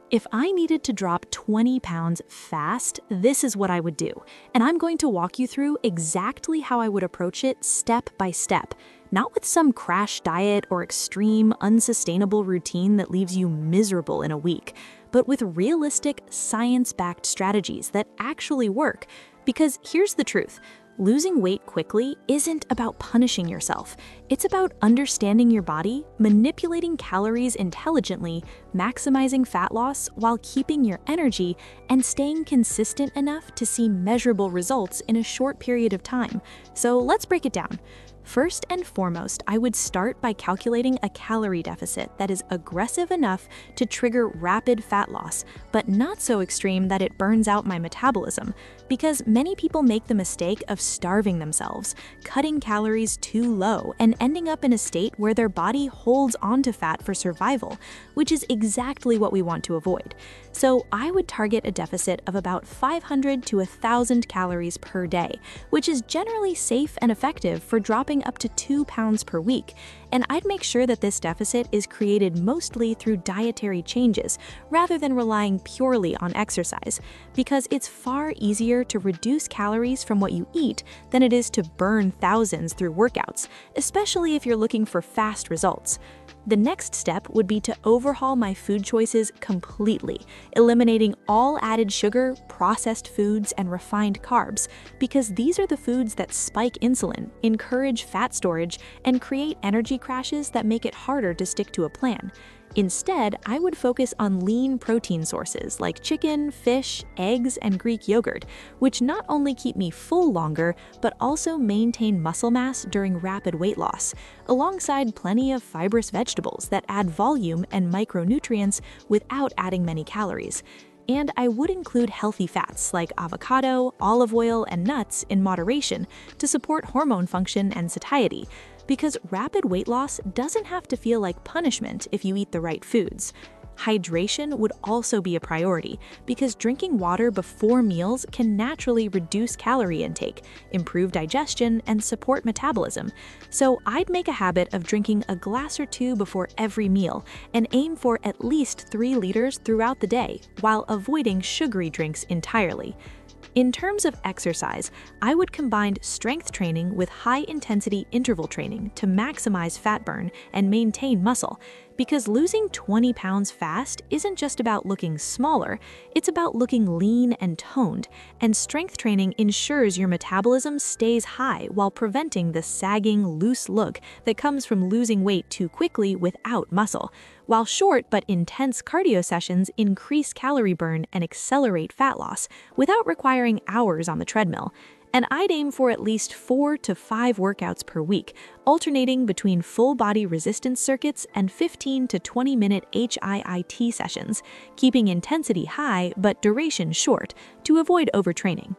If I needed to drop 20 pounds fast, this is what I would do. And I'm going to walk you through exactly how I would approach it step by step, not with some crash diet or extreme, unsustainable routine that leaves you miserable in a week, but with realistic, science-backed strategies that actually work. Because here's the truth. Losing weight quickly isn't about punishing yourself. It's about understanding your body, manipulating calories intelligently, maximizing fat loss while keeping your energy, and staying consistent enough to see measurable results in a short period of time. So let's break it down. First and foremost, I would start by calculating a calorie deficit that is aggressive enough to trigger rapid fat loss, but not so extreme that it burns out my metabolism. Because many people make the mistake of starving themselves, cutting calories too low, and ending up in a state where their body holds onto fat for survival, which is exactly what we want to avoid. So I would target a deficit of about 500 to 1,000 calories per day, which is generally safe and effective for dropping up to 2 pounds per week. And I'd make sure that this deficit is created mostly through dietary changes, rather than relying purely on exercise, because it's far easier to reduce calories from what you eat than it is to burn thousands through workouts, especially if you're looking for fast results. The next step would be to overhaul my food choices completely, eliminating all added sugar, processed foods, and refined carbs, because these are the foods that spike insulin, encourage fat storage, and create energy crashes that make it harder to stick to a plan. Instead, I would focus on lean protein sources like chicken, fish, eggs, and Greek yogurt, which not only keep me full longer, but also maintain muscle mass during rapid weight loss, alongside plenty of fibrous vegetables that add volume and micronutrients without adding many calories. And I would include healthy fats like avocado, olive oil, and nuts in moderation to support hormone function and satiety, because rapid weight loss doesn't have to feel like punishment if you eat the right foods. Hydration would also be a priority, because drinking water before meals can naturally reduce calorie intake, improve digestion, and support metabolism. So I'd make a habit of drinking a glass or two before every meal, and aim for at least 3 liters throughout the day, while avoiding sugary drinks entirely. In terms of exercise, I would combine strength training with high-intensity interval training to maximize fat burn and maintain muscle, because losing 20 pounds fast isn't just about looking smaller, it's about looking lean and toned, and strength training ensures your metabolism stays high while preventing the sagging, loose look that comes from losing weight too quickly without muscle, while short but intense cardio sessions increase calorie burn and accelerate fat loss without requiring hours on the treadmill. And I'd aim for at least 4 to 5 workouts per week, alternating between full-body resistance circuits and 15 to 20-minute HIIT sessions, keeping intensity high but duration short to avoid overtraining.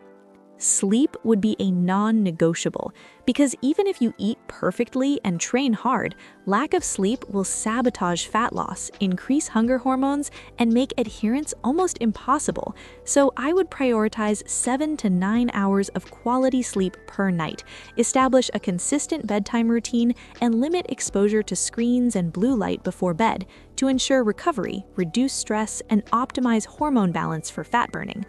Sleep would be a non-negotiable, because even if you eat perfectly and train hard, lack of sleep will sabotage fat loss, increase hunger hormones, and make adherence almost impossible. So I would prioritize 7 to 9 hours of quality sleep per night, establish a consistent bedtime routine, and limit exposure to screens and blue light before bed to ensure recovery, reduce stress, and optimize hormone balance for fat burning.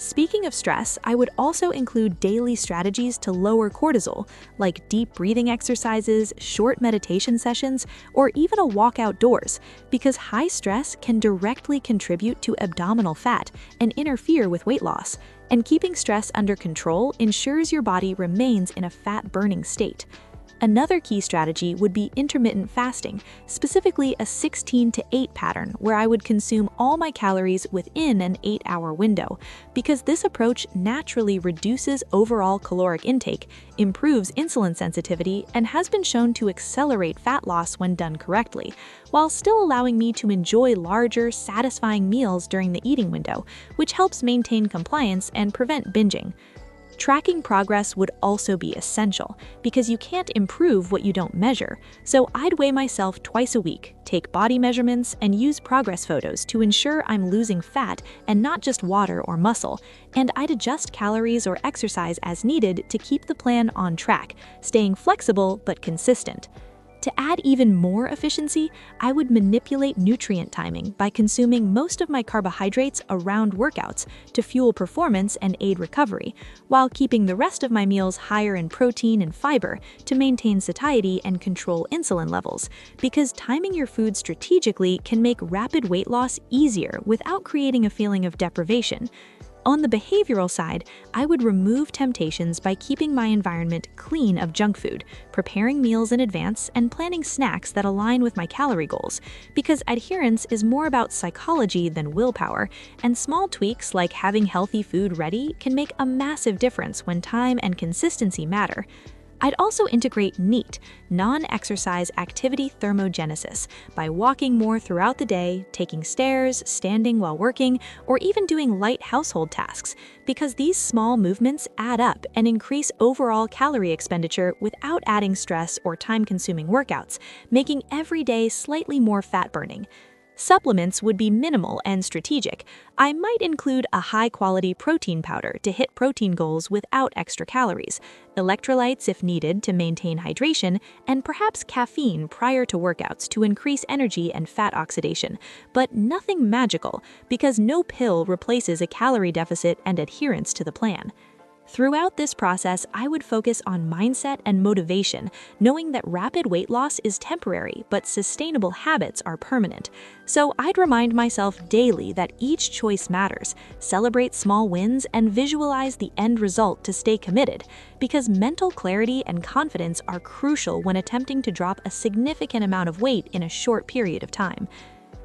Speaking of stress, I would also include daily strategies to lower cortisol, like deep breathing exercises, short meditation sessions, or even a walk outdoors, because high stress can directly contribute to abdominal fat and interfere with weight loss, and keeping stress under control ensures your body remains in a fat-burning state. Another key strategy would be intermittent fasting, specifically a 16 to 8 pattern where I would consume all my calories within an 8-hour window, because this approach naturally reduces overall caloric intake, improves insulin sensitivity, and has been shown to accelerate fat loss when done correctly, while still allowing me to enjoy larger, satisfying meals during the eating window, which helps maintain compliance and prevent binging. Tracking progress would also be essential, because you can't improve what you don't measure, so I'd weigh myself twice a week, take body measurements, and use progress photos to ensure I'm losing fat and not just water or muscle, and I'd adjust calories or exercise as needed to keep the plan on track, staying flexible but consistent. To add even more efficiency, I would manipulate nutrient timing by consuming most of my carbohydrates around workouts to fuel performance and aid recovery, while keeping the rest of my meals higher in protein and fiber to maintain satiety and control insulin levels, because timing your food strategically can make rapid weight loss easier without creating a feeling of deprivation. On the behavioral side, I would remove temptations by keeping my environment clean of junk food, preparing meals in advance, and planning snacks that align with my calorie goals, because adherence is more about psychology than willpower, and small tweaks like having healthy food ready can make a massive difference when time and consistency matter. I'd also integrate NEAT, non-exercise activity thermogenesis, by walking more throughout the day, taking stairs, standing while working, or even doing light household tasks, because these small movements add up and increase overall calorie expenditure without adding stress or time-consuming workouts, making every day slightly more fat-burning. Supplements would be minimal and strategic. I might include a high-quality protein powder to hit protein goals without extra calories, electrolytes if needed to maintain hydration, and perhaps caffeine prior to workouts to increase energy and fat oxidation. But nothing magical, because no pill replaces a calorie deficit and adherence to the plan. Throughout this process, I would focus on mindset and motivation, knowing that rapid weight loss is temporary, but sustainable habits are permanent. So I'd remind myself daily that each choice matters, celebrate small wins, and visualize the end result to stay committed, because mental clarity and confidence are crucial when attempting to drop a significant amount of weight in a short period of time.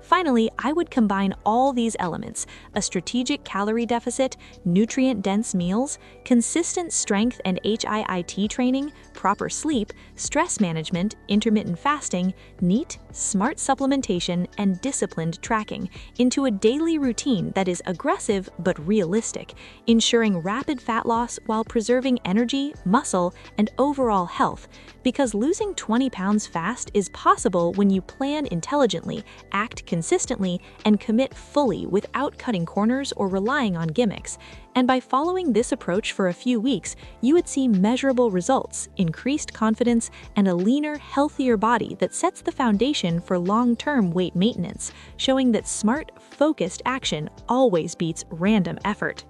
Finally, I would combine all these elements: a strategic calorie deficit, nutrient-dense meals, consistent strength and HIIT training, proper sleep, stress management, intermittent fasting, NEAT, smart supplementation, and disciplined tracking into a daily routine that is aggressive but realistic, ensuring rapid fat loss while preserving energy, muscle, and overall health. Because losing 20 pounds fast is possible when you plan intelligently, act consistently, and commit fully without cutting corners or relying on gimmicks. And by following this approach for a few weeks, you would see measurable results, increased confidence, and a leaner, healthier body that sets the foundation for long-term weight maintenance, showing that smart, focused action always beats random effort.